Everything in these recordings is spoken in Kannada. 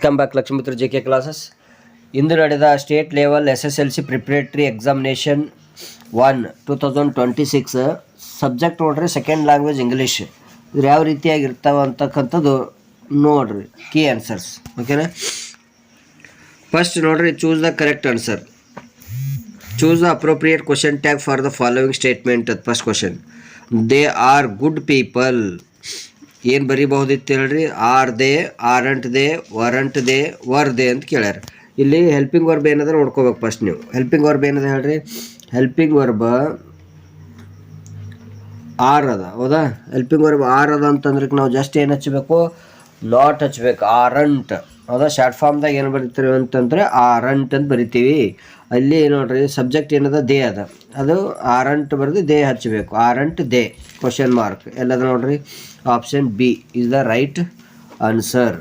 Welcome back Lakshmiputra JK classes. ಇಂದು ನಡೆದ state level SSLC preparatory examination 1 2026 subject ನೋಡ್ರಿ ಸೆಕೆಂಡ್ ಲ್ಯಾಂಗ್ವೇಜ್ ಇಂಗ್ಲೀಷ್. ಇದ್ರ ಯಾವ ರೀತಿಯಾಗಿರ್ತಾವೆ ಅಂತಕ್ಕಂಥದ್ದು ನೋಡ್ರಿ ಕೀ ಆನ್ಸರ್ಸ್. ಓಕೆನಾ? ಫಸ್ಟ್ ನೋಡ್ರಿ, choose the correct answer. Choose the appropriate question tag for the following statement. First question, they are good people. ಏನು ಬರೀಬಹುದಿತ್ತು ಹೇಳ್ರಿ? Are they, aren't they, weren't they, were they ಅಂತ ಕೇಳ್ಯಾರ. ಇಲ್ಲಿ ಹೆಲ್ಪಿಂಗ್ ವರ್ಬ್ ಏನದ ನೋಡ್ಕೋಬೇಕು ಫಸ್ಟ್ ನೀವು. ಹೆಲ್ಪಿಂಗ್ ವರ್ಬ್ ಏನದ ಹೇಳ್ರಿ? ಹೆಲ್ಪಿಂಗ್ ವರ್ಬ್ ಆರ್ ಅದ. ಹೌದಾ? ಹೆಲ್ಪಿಂಗ್ ವರ್ಬ್ ಆರ್ ಅದ ಅಂತಂದ್ರೆ ನಾವು ಜಸ್ಟ್ ಏನು ಹಚ್ಚಬೇಕು? ನಾಟ್ ಹಚ್ಬೇಕು. ಆರಂಟ್. ಹೌದಾ? ಶಾರ್ಟ್ ಫಾರ್ಮ್ದಾಗ ಏನು ಬರಿತೀವಿ ಅಂತಂದರೆ ಆರಂಟ್ ಅಂತ ಬರಿತೀವಿ. ಅಲ್ಲಿ ನೋಡ್ರಿ ಸಬ್ಜೆಕ್ಟ್ ಏನದ? ದೇ ಅದ. ಅದು ಆರಂಟ್ ಬರೆದು ದೇ ಹಚ್ಚಬೇಕು. ಆರಂಟ್ ದೇ ಕ್ವಶನ್ ಮಾರ್ಕ್ ಎಲ್ಲದ ನೋಡ್ರಿ. Option B is the right answer.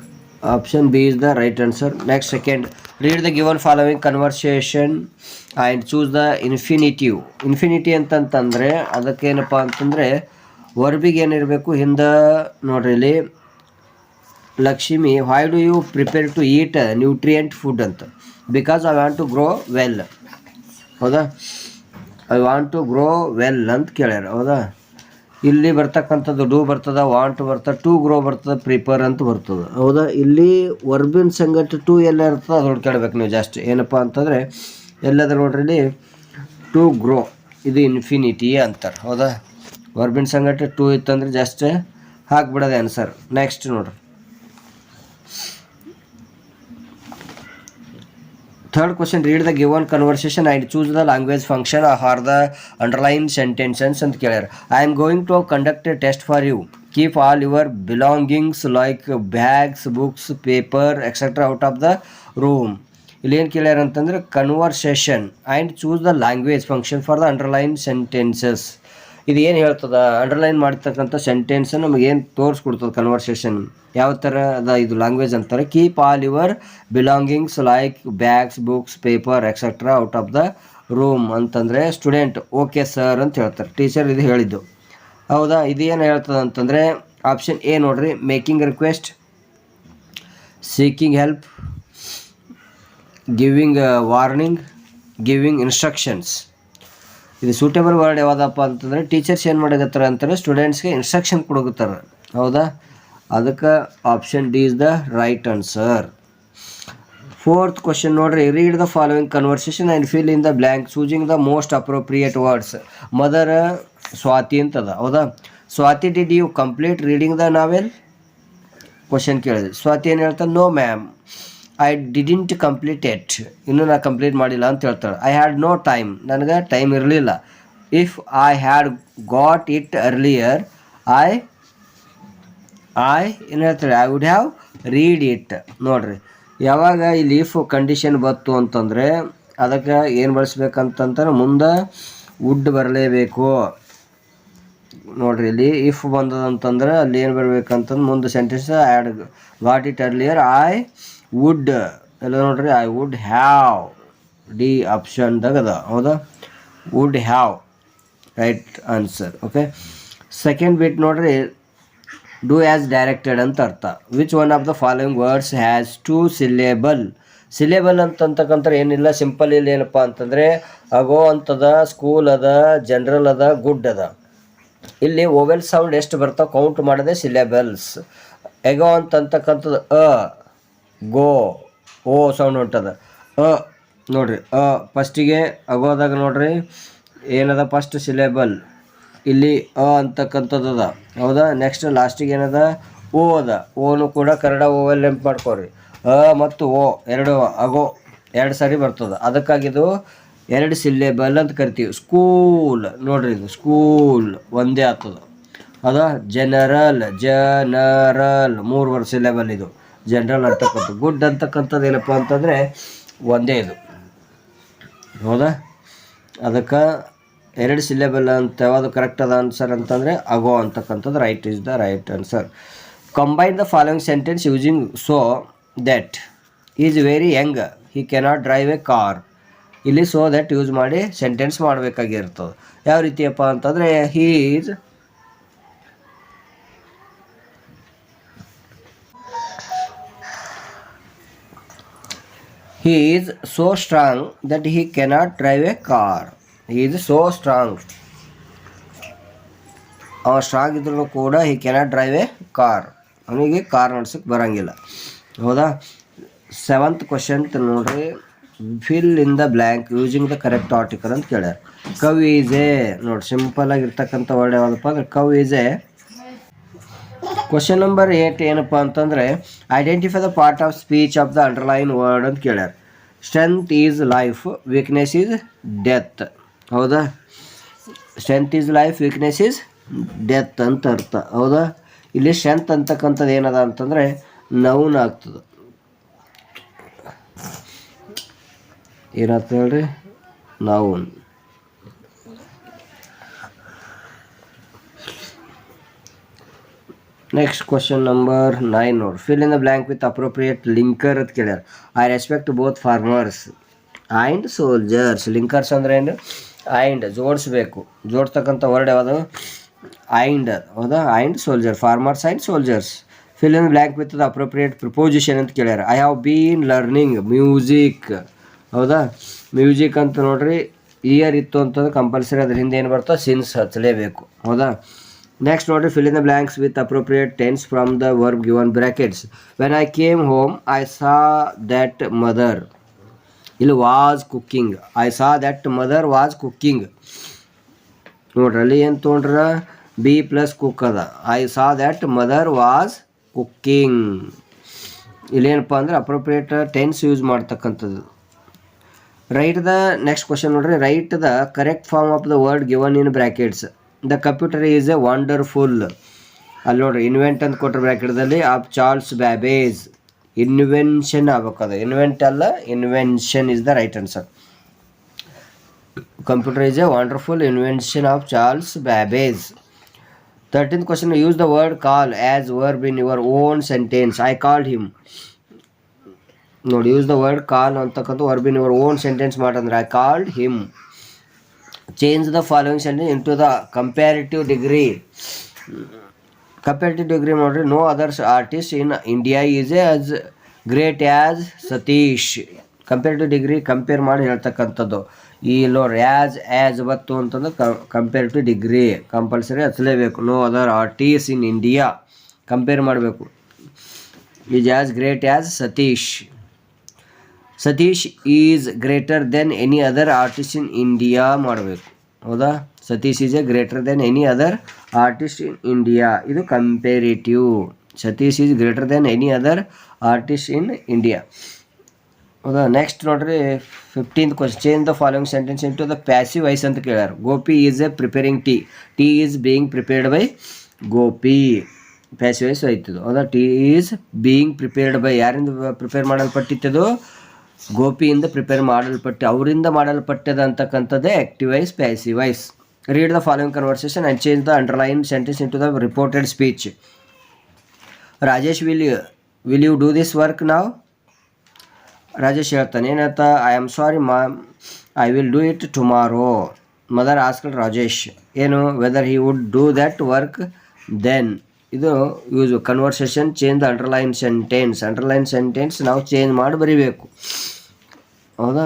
Option B is the right answer. Next second, read the given following conversation and choose the infinitive. Infinity ಅಂತಂತಂದರೆ ಅದಕ್ಕೇನಪ್ಪ ಅಂತಂದರೆ ವರ್ಬಿಗೆ ಏನಿರಬೇಕು ಹಿಂದೆ ನೋಡ್ರಿ. ಇಲ್ಲಿ Lakshmi, why do you prepare to eat nutrient food ಅಂತ. Because I want to grow well. ಹೌದಾ? I want to grow well ಅಂತ ಕೇಳ್ಯಾರ. ಹೌದಾ? ಇಲ್ಲಿ ಬರ್ತಕ್ಕಂಥದ್ದು ಡೂ ಬರ್ತದ, ವಾಂಟ್ ಬರ್ತದೆ, ಟು ಗ್ರೋ ಬರ್ತದೆ, ಪ್ರಿಪೇರ್ ಅಂತ ಬರ್ತದೆ. ಹೌದಾ? ಇಲ್ಲಿ ವರ್ಬಿನ ಸಂಗಟ ಟು ಎಲ್ಲ ಇರ್ತದೆ ಅದು ಹುಡ್ಕಾಡ್ಬೇಕು ನೀವು. ಜಾಸ್ತಿ ಏನಪ್ಪ ಅಂತಂದರೆ ಎಲ್ಲದ ನೋಡ್ರಿ ಇಲ್ಲಿ ಟು ಗ್ರೋ, ಇದು ಇನ್ಫಿನಿಟಿ ಅಂತಾರೆ. ಹೌದಾ? ವರ್ಬಿನ ಸಂಗಟ ಟು ಇತ್ತಂದ್ರೆ ಜಸ್ಟ್ ಹಾಕ್ಬಿಡೋದೆ ಆನ್ಸರ್. ನೆಕ್ಸ್ಟ್ ನೋಡ್ರಿ, third question, read the given conversation and choose the language function for the underline sentences ಅಂತ ಕೇಳ್ಯಾರ. I am going to conduct a test for you. Keep all your belongings like bags, books, paper etcetera out of the room. ಇಲ್ಲೇನು ಕೇಳ್ಯಾರ ಅಂತಂದ್ರೆ conversation and choose the language function for the underline sentences. ಇದು ಏನು ಹೇಳ್ತದ? ಅಂಡರ್ಲೈನ್ ಮಾಡ್ತಕ್ಕಂಥ ಸೆಂಟೆನ್ಸ್ ನಮಗೇನು ತೋರಿಸ್ಕೊಡ್ತದೆ ಕನ್ವರ್ಸೇಷನ್ ಯಾವ ಥರ ಅದ ಇದು ಲ್ಯಾಂಗ್ವೇಜ್ ಅಂತಾರೆ. Keep all your belongings like bags, books, paper etcetera out of the room ಅಂತಂದರೆ ಸ್ಟೂಡೆಂಟ್ ಓಕೆ ಸರ್ ಅಂತ ಹೇಳ್ತಾರೆ. ಟೀಚರ್ ಇದು ಹೇಳಿದ್ದು. ಹೌದಾ? ಇದು ಏನು ಹೇಳ್ತದೆ ಅಂತಂದರೆ ಆಪ್ಷನ್ ಎ ನೋಡ್ರಿ, making request, seeking help, giving warning, giving instructions. ಇದು ಸೂಟೇಬಲ್ ವರ್ಡ್ ಯಾವುದಪ್ಪ ಅಂತಂದರೆ ಟೀಚರ್ಸ್ ಏನು ಮಾಡಕತ್ತಾರೆ ಅಂತಂದರೆ ಸ್ಟೂಡೆಂಟ್ಸ್ಗೆ ಇನ್ಸ್ಟ್ರಕ್ಷನ್ ಕೊಡಕತ್ತಾರೆ. ಹೌದಾ? ಅದಕ್ಕೆ option D is the right answer. Fourth question ನೋಡ್ರಿ, read the following conversation and fill in the blank choosing the most appropriate words. Mother Swati ಅಂತದ. ಹೌದಾ? Swati, did you complete reading the novel? Question ಕೇಳಿದೆ. ಸ್ವಾತಿ ಏನು ಹೇಳ್ತಾರೆ? No ma'am, I didn't complete it. ಇನ್ನೂ ನಾನು ಕಂಪ್ಲೀಟ್ ಮಾಡಿಲ್ಲ ಅಂತ ಹೇಳ್ತಾಳೆ. ಐ ಹ್ಯಾಡ್ ನೋ ಟೈಮ್, ನನಗೆ ಟೈಮ್ ಇರಲಿಲ್ಲ. If I had got it earlier I ಏನು ಹೇಳ್ತಾಳೆ? I would have read it. ನೋಡ್ರಿ, ಯಾವಾಗ ಇಲ್ಲಿ ಇಫ್ ಕಂಡೀಷನ್ ಬಂತು ಅಂತಂದರೆ ಅದಕ್ಕೆ ಏನು ಬಳಸ್ಬೇಕಂತಂದ್ರೆ ಮುಂದೆ ವುಡ್ ಬರಲೇಬೇಕು. ನೋಡ್ರಿ, ಇಲ್ಲಿ ಇಫ್ ಬಂದದಂತಂದ್ರೆ ಅಲ್ಲಿ ಏನು ಬರಬೇಕಂತಂದ್ರೆ ಮುಂದೆ sentence I had got it earlier I would ಎಲ್ಲ ನೋಡ್ರಿ ಐ ವುಡ್ ಹ್ಯಾವ್. ಡಿ ಆಪ್ಷನ್ದಾಗ ಅದ. ಹೌದಾ? Would have right answer. Okay. Second bit ನೋಡ್ರಿ, ಡೂ ಆ್ಯಸ್ ಡೈರೆಕ್ಟೆಡ್ ಅಂತ ಅರ್ಥ. Which one of the following words has two syllable. Syllable ಅಂತಕ್ಕಂಥ ಏನಿಲ್ಲ, ಸಿಂಪಲ್. ಇಲ್ಲಿ ಏನಪ್ಪ ಅಂತಂದರೆ ಅಗೋ ಅಂತದ, ಸ್ಕೂಲ್ ಅದ, ಜನರಲ್ ಅದ, ಗುಡ್ ಅದ. ಇಲ್ಲಿ ಓವೆಲ್ ಸೌಂಡ್ ಎಷ್ಟು ಬರ್ತಾವೆ ಕೌಂಟ್ ಮಾಡದೆ ಸಿಲೆಬಲ್ಸ್. ಎಗೋ ಅಂತಕ್ಕಂಥದ್ದು ಅ, ಗೋ, ಓ ಸೌಂಡ್ ಹೊಂಟದ. ಅ ನೋಡ್ರಿ, ಅ ಫಸ್ಟಿಗೆ ಅಗೋದಾಗ ನೋಡ್ರಿ ಏನದ? ಫಸ್ಟ್ ಸಿಲೆಬಲ್ ಇಲ್ಲಿ ಅ ಅಂತಕ್ಕಂಥದ್ದು ಅದ. ಹೌದಾ? ನೆಕ್ಸ್ಟ್ ಲಾಸ್ಟಿಗೆ ಏನದ? ಓ ಅದ. ಓನು ಕೂಡ ಕನ್ನಡ ಓವೆಲ್ ನೆಂಪು ಮಾಡ್ಕೊರಿ. ಅ ಮತ್ತು ಓ ಎರಡು ಅಗೋ ಎರಡು ಸಾರಿ ಬರ್ತದೆ. ಅದಕ್ಕಾಗಿದು ಎರಡು ಸಿಲೆಬಲ್ ಅಂತ ಕರಿತೀವಿ. ಸ್ಕೂಲ್ ನೋಡ್ರಿ, ಇದು ಸ್ಕೂಲ್ ಒಂದೇ ಆಗ್ತದೆ. ಅದ ಜನರಲ್, ಜನರಲ್ ಮೂರು ವರ್ಷ ಸಿಲೆಬಲ್ ಇದು ಜನರಲ್ ಅಂತಕ್ಕಂಥ. ಗುಡ್ ಅಂತಕ್ಕಂಥದ್ದು ಏನಪ್ಪ ಅಂತಂದರೆ ಒಂದೇ ಇದು. ಹೌದಾ? ಅದಕ್ಕೆ ಎರಡು ಸಿಲೆಬಲ್ ಅಂತ ಯಾವುದು ಕರೆಕ್ಟ್ ಅದ ಆನ್ಸರ್ ಅಂತಂದರೆ ಅಗೋ ಅಂತಕ್ಕಂಥದ್ದು right is the right answer. Combine the following sentence using so that is very Young he cannot drive A car. ಇಲ್ಲಿ ಸೋ ದ್ಯಾಟ್ ಯೂಸ್ ಮಾಡಿ ಸೆಂಟೆನ್ಸ್ ಮಾಡಬೇಕಾಗಿರ್ತದೆ. ಯಾವ ರೀತಿಯಪ್ಪ ಅಂತಂದರೆ he is He is so strong that he cannot drive a car. He is so strong. ಅವ ಸ್ಟ್ರಾಂಗ್ ಇದ್ರೂ ಕೂಡ he cannot drive a car. ಅವನಿಗೆ ಕಾರ್ ನಡ್ಸಕ್ಕೆ ಬರೋಂಗಿಲ್ಲ. ಹೌದಾ? 7th ಕ್ವಶನ್ ನೋಡ್ರಿ, fill in the blank using the correct article ಅಂತ ಕೇಳ್ಯಾರ. ಕವ್ ಈಸ್ ಎ ನೋಡಿ, ಸಿಂಪಲ್ ಆಗಿರ್ತಕ್ಕಂಥ ವರ್ಡ್ ಯಾವುದಪ್ಪ ಅಂದ್ರೆ cow is a. Question number 8 ಏನಪ್ಪ ಅಂತಂದರೆ identify the part of speech of the underline word ಅಂತ ಕೇಳ್ಯಾರ. Strength is life, weakness is death. ಹೌದಾ? Strength is life, weakness is death ಅಂತ ಅರ್ಥ. ಹೌದಾ? ಇಲ್ಲಿ ಸ್ಟ್ರೆಂತ್ ಅಂತಕ್ಕಂಥದ್ದು ಏನದ ಅಂತಂದರೆ ನೌನ್ ಆಗ್ತದೆ. ಏನಾಗ್ತದೆ ಹೇಳ್ರಿ? ನೌನ್. ನೆಕ್ಸ್ಟ್ ಕ್ವಶನ್ ನಂಬರ್ 9 ನೋಡಿ, fill in the blank with appropriate linker ಅಂತ ಕೇಳ್ಯಾರ. I respect both farmers and soldiers. Linkers ಅಂದ್ರೆ ಏನು? ಆ್ಯಂಡ್ ಜೋಡಿಸ್ಬೇಕು. ಜೋಡಿಸ್ತಕ್ಕಂಥ ವರ್ಡ್ ಯಾವುದು? ಆ್ಯಂಡ್. ಹೌದಾ? And soldier, farmers and soldiers. Fill in blank with the appropriate preposition ಅಂತ ಕೇಳ್ಯಾರ. I have been learning music. ಹೌದಾ? ಮ್ಯೂಸಿಕ್ ಅಂತ ನೋಡ್ರಿ, ಇಯರ್ ಇತ್ತು ಅಂತಂದ್ರೆ ಕಂಪಲ್ಸರಿ ಅದ್ರ ಹಿಂದೆ ಏನು ಬರ್ತೋ ಸಿನ್ಸ್ ಹಚ್ಚಲೇಬೇಕು. ಹೌದಾ? ನೆಕ್ಸ್ಟ್ ನೋಡ್ರಿ, fill in the blanks with appropriate tense from the verb given brackets. When I came home I saw that mother. ಇಲ್ಲಿ was cooking. I saw that mother was cooking. ನೋಡ್ರಿ ಅಲ್ಲಿ ಏನು ತೊಗೊಂಡ್ರ ಬಿ ಪ್ಲಸ್ ಕುಕ್ ಅದ. I saw that mother was cooking. ಇಲ್ಲೇನಪ್ಪ ಅಂದ್ರೆ ಅಪ್ರೋಪ್ರಿಯೇಟ್ ಟೆನ್ಸ್ ಯೂಸ್ ಮಾಡ್ತಕ್ಕಂಥದ್ದು. ರೈಟ್ ದ ನೆಕ್ಸ್ಟ್ ಕ್ವಶನ್ ನೋಡ್ರಿ, write the correct form of the word given in brackets. The computer is a wonderful. ಅಲ್ಲಿ ನೋಡ್ರಿ ಇನ್ವೆಂಟ್ ಅಂತ ಕೊಟ್ಟರೆ ಬ್ರ್ಯಾಕೆಟ್ದಲ್ಲಿ ಆಫ್ ಚಾರ್ಲ್ಸ್ ಬ್ಯಾಬೇಜ್. ಇನ್ವೆನ್ಷನ್ ಆಗ್ಬೇಕದು, ಇನ್ವೆಂಟ್ ಅಲ್ಲ, invention is the right answer. Computer is a wonderful invention of Charles Babbage. 13th question, use the word call as verb in your own sentence. I called him. ನೋಡಿ, ಯೂಸ್ ದ ವರ್ಡ್ ಕಾಲ್ ಅಂತಕ್ಕಂಥ verb in your own sentence ಮಾಡಂದ್ರೆ I called him. Change the following sentence into the comparative degree. Comparative degree ನೋಡ್ರಿ, no others artist in India is as great as Satish. Comparative degree compare ಮಾಡಿ ಹೇಳ್ತಕ್ಕಂಥದ್ದು. ಈ ನೋಡ್ರಿ ಆ್ಯಸ್ ಬತ್ತು ಅಂತಂದ್ರೆ ಕಂಪೇರಿಟಿವ್ ಡಿಗ್ರಿ ಕಂಪಲ್ಸರಿ ಹಚ್ಚಲೇಬೇಕು. No other artist in India compare ಮಾಡಬೇಕು. Is as great as Satish. Satish is greater than any other artist in India ಮಾಡಬೇಕು. ಹೌದಾ? Satish is a greater than any other artist in India. ಇದು ಕಂಪೇರಿಟಿವ್. Satish is greater than any other artist in India. ಹೌದಾ? ನೆಕ್ಸ್ಟ್ ನೋಡ್ರಿ, 15th question, change the following sentence into the passive voice ಅಂತ ಕೇಳ್ಯಾರ. Gopi is a preparing tea. Tea is being prepared by Gopi. Passive voice ಆಯ್ತದು. ಹೌದಾ? Tea is being prepared by, ಯಾರಿಂದ ಪ್ರಿಪೇರ್ ಮಾಡಲ್ಪಟ್ಟಿತ್ತದು? ಗೋಪಿಯಿಂದ ಪ್ರಿಪೇರ್ ಮಾಡಲ್ಪಟ್ಟ, ಅವರಿಂದ ಮಾಡಲ್ಪಟ್ಟದ ಅಂತಕ್ಕಂಥದ್ದೇ active voice, passive voice. Read the following conversation and change the underline sentence into the reported speech. Rajesh will you do this work now? Rajesh ಹೇಳ್ತಾನೆ, ಏನಂತ? I am sorry ma'am, I will do it tomorrow. Mother asked Rajesh ಏನು whether he would do that work then. ಇದು use conversation, change the underline sentence. Underline sentence ನಾವು ಚೇಂಜ್ ಮಾಡಿ ಬರೀಬೇಕು. ಹೌದಾ?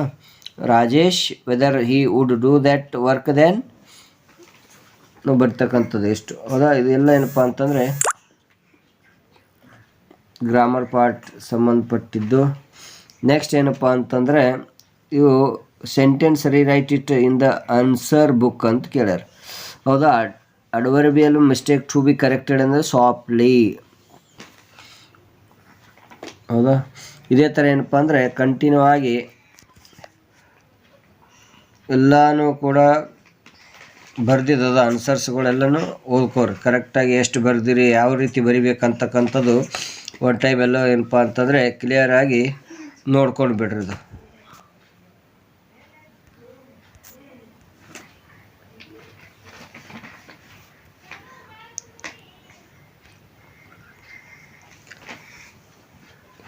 Rajesh whether he would do that work then ನಾವು ಬರ್ತಕ್ಕಂಥದ್ದು ಎಷ್ಟು. ಹೌದಾ? ಇದೆಲ್ಲ ಏನಪ್ಪ ಅಂತಂದರೆ ಗ್ರಾಮರ್ ಪಾರ್ಟ್ ಸಂಬಂಧಪಟ್ಟಿದ್ದು. ನೆಕ್ಸ್ಟ್ ಏನಪ್ಪ ಅಂತಂದರೆ ಇವು sentence rewrite it in the answer book ಅಂತ ಕೇಳ್ಯಾರ. ಹೌದಾ? Adverbial mistake to be corrected ಅಂದರೆ ಸಾಫ್ಟ್ಲಿ. ಹೌದಾ? ಇದೇ ಥರ ಏನಪ್ಪ ಅಂದರೆ ಕಂಟಿನ್ಯೂ ಆಗಿ ಎಲ್ಲನೂ ಕೂಡ ಬರ್ದಿದ್ದದ ಆನ್ಸರ್ಸ್ಗಳೆಲ್ಲನೂ ಓದ್ಕೋರಿ. ಕರೆಕ್ಟಾಗಿ ಎಷ್ಟು ಬರ್ದಿರಿ, ಯಾವ ರೀತಿ ಬರಿಬೇಕಂತಕ್ಕಂಥದ್ದು ಒನ್ ಟೈಮ್ ಎಲ್ಲ ಏನಪ್ಪ ಅಂತಂದರೆ ಕ್ಲಿಯರಾಗಿ ನೋಡ್ಕೊಂಡು ಬಿಡ್ರಿ. ಇದು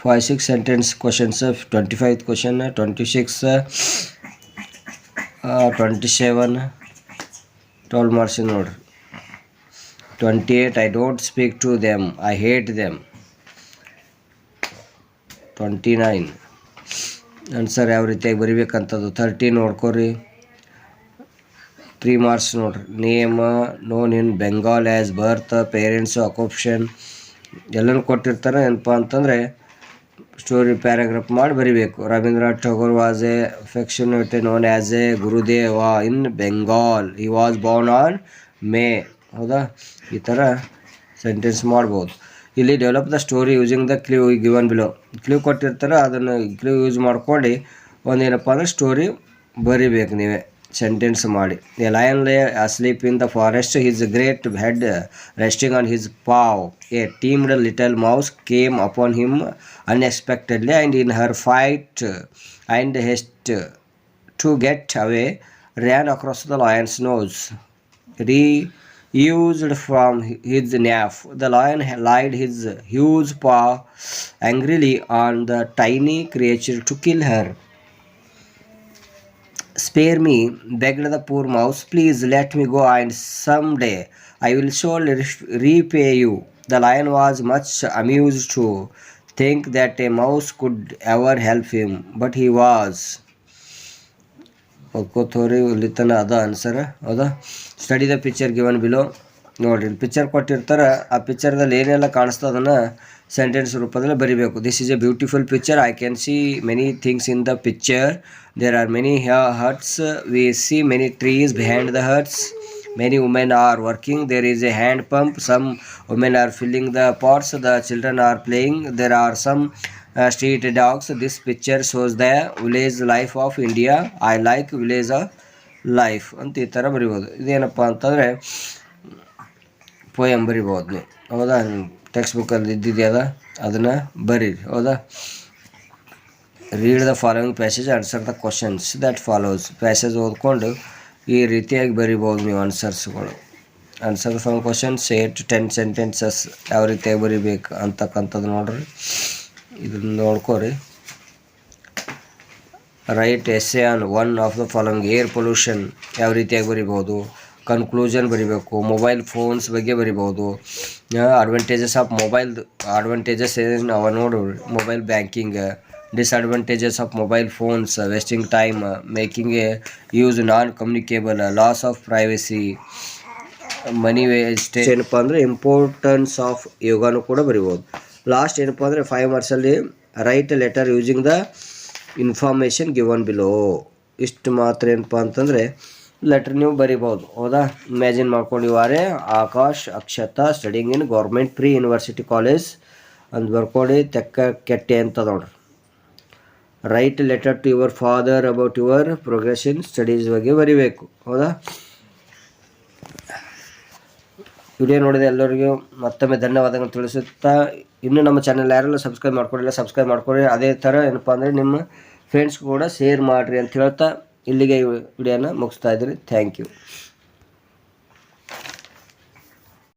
five 6 sentence questions. 25th question, 26, 27 12 marks ನೋಡ್ರಿ. 28 I don't speak to them, I hate them. 29 answer ಯಾವ ರೀತಿಯಾಗಿ ಬರಿಬೇಕಂತದ್ದು 30 ನೋಡ್ಕೊರಿ. 3 ಮಾರ್ಕ್ಸ್ ನೋಡ್ರಿ. Name known in Bengal as birth, parents, occupation ಎಲ್ಲನೂ ಕೊಟ್ಟಿರ್ತಾರೆ. ಏನಪ್ಪ ಅಂತಂದರೆ ಸ್ಟೋರಿ ಪ್ಯಾರಾಗ್ರಾಫ್ ಮಾಡಿ ಬರಿಬೇಕು. Rabindranath Tagore was a affectionately known as a Gurudev in Bengal. He was born on May. ಹೌದಾ, ಈ ಥರ ಸೆಂಟೆನ್ಸ್ ಮಾಡ್ಬೋದು. ಇಲ್ಲಿ develop the story using the clue given below. Clue ಕೊಟ್ಟಿರ್ತಾರೆ, ಅದನ್ನು ಕ್ಲೂ ಯೂಸ್ ಮಾಡ್ಕೊಂಡು ಒಂದೇನಪ್ಪ ಅಂದರೆ ಸ್ಟೋರಿ ಬರಿಬೇಕು ನೀವೇ ಸೆಂಟೆನ್ಸ್ ಮಾಡಿ. A lion lay asleep in the forest, his great head resting on his paw. A timid little mouse came upon him unexpectedly and in her fight and haste to get away ran across the lion's nose. Reused from his nap, the lion laid his huge paw angrily on the tiny creature to kill her. Spare me, begged the poor mouse. Please let me go, and someday I will surely repay you. The lion was much amused to think that a mouse could ever help him, but he was. ಓದ್ಕೋತವ್ರಿ ಇಲ್ಲಿ ತನಕ ಅದ ಆನ್ಸರ್. ಹೌದಾ, study the picture given below. ನೋಡಿರಿ, ಪಿಕ್ಚರ್ ಕೊಟ್ಟಿರ್ತಾರೆ, ಆ ಪಿಕ್ಚರ್ದಲ್ಲಿ ಏನೆಲ್ಲ ಕಾಣಿಸ್ತೋ ಅದನ್ನು ಸೆಂಟೆನ್ಸ್ ರೂಪದಲ್ಲಿ ಬರಿಬೇಕು. This is a beautiful picture. I can see many things in the picture. There are many huts. We see many trees behind the huts. Many women are working. There is a hand pump. Some women are filling the pots. The children are playing. There are some street dogs. This picture shows the village life of India. I like village life ಅಂತ ಈ ಥರ ಬರಿಬೋದು. ಇದೇನಪ್ಪ ಅಂತಂದರೆ ಪೋಯಮ್ ಬರಿಬೋದು ನೀವು. ಹೌದಾ, ಟೆಕ್ಸ್ಟ್ ಬುಕ್ಕಲ್ಲಿ ಇದ್ದಿದೆಯಲ್ಲ ಅದನ್ನು ಬರೀರಿ. ಹೌದಾ, read the following passage, answer the questions that follows. Passage ಓದ್ಕೊಂಡು ಈ ರೀತಿಯಾಗಿ ಬರಿಬೋದು ನೀವು ಆನ್ಸರ್ಸ್ಗಳು. Answer from question, set 10 sentences ಯಾವ ರೀತಿಯಾಗಿ ಬರಿಬೇಕು ಅಂತಕ್ಕಂಥದ್ದು ನೋಡ್ರಿ. ಇದನ್ನು ನೋಡ್ಕೊರಿ. Write essay on one of the following. Air pollution ಯಾವ ರೀತಿಯಾಗಿ ಬರಿಬೋದು. ಕನ್ಕ್ಲೂಷನ್ ಬರಿಬೇಕು. ಮೊಬೈಲ್ ಫೋನ್ಸ್ ಬಗ್ಗೆ ಬರಿಬೋದು. ಅಡ್ವಾಂಟೇಜಸ್ ಆಫ್ ಅಡ್ವಾಂಟೇಜಸ್ ಏನು ಅವ ನೋಡ್ರಿ. Mobile banking. Disadvantages of mobile phones, wasting time, making a use non-communicable, loss of privacy, money wastage. ಏನಪ್ಪ ಅಂದರೆ ಇಂಪಾರ್ಟೆನ್ಸ್ ಆಫ್ ಯೋಗಾನು ಕೂಡ ಬರಿಬೋದು. ಲಾಸ್ಟ್ ಏನಪ್ಪ ಅಂದರೆ 5 ಮಾರ್ಕ್ಸಲ್ಲಿ write letter using the information given below. ಇಷ್ಟು ಮಾತ್ರ ಏನಪ್ಪ ಅಂತಂದರೆ ಲೆಟ್ರ್ ನೀವು ಬರಿಬೋದು. ಹೌದಾ, ಇಮ್ಯಾಜಿನ್ ಮಾಡ್ಕೊಂಡು ಇವಾರೆ Akash Akshata studying in government pre university college ಅಂತ ಬರ್ಕೊಂಡು ತೆಕ್ಕ ಕೆಟ್ಟೆ ಅಂತ ನೋಡ್ರಿ. Write letter to your father about your progression studies ಬಗ್ಗೆ ಬರಿಬೇಕು. ಹೌದಾ, ವಿಡಿಯೋ ನೋಡಿದ ಎಲ್ಲರಿಗೂ ಮತ್ತೊಮ್ಮೆ ಧನ್ಯವಾದಗಳು ತಿಳಿಸುತ್ತಾ, ಇನ್ನೂ ನಮ್ಮ ಚಾನಲ್ ಯಾರೆಲ್ಲ ಸಬ್ಸ್ಕ್ರೈಬ್ ಮಾಡ್ಕೊಂಡಿಲ್ಲ ಸಬ್ಸ್ಕ್ರೈಬ್ ಮಾಡ್ಕೊಳ್ಳಿ. ಅದೇ ಥರ ಏನಪ್ಪ ಅಂದರೆ ನಿಮ್ಮ ಫ್ರೆಂಡ್ಸ್ ಕೂಡ ಶೇರ್ ಮಾಡಿರಿ ಅಂತ ಹೇಳ್ತಾ ಇಲ್ಲಿಗೆ ಈ ವಿಡಿಯೋನ ಮುಗಿಸ್ತಾ ಇದ್ದೀರಿ. Thank you.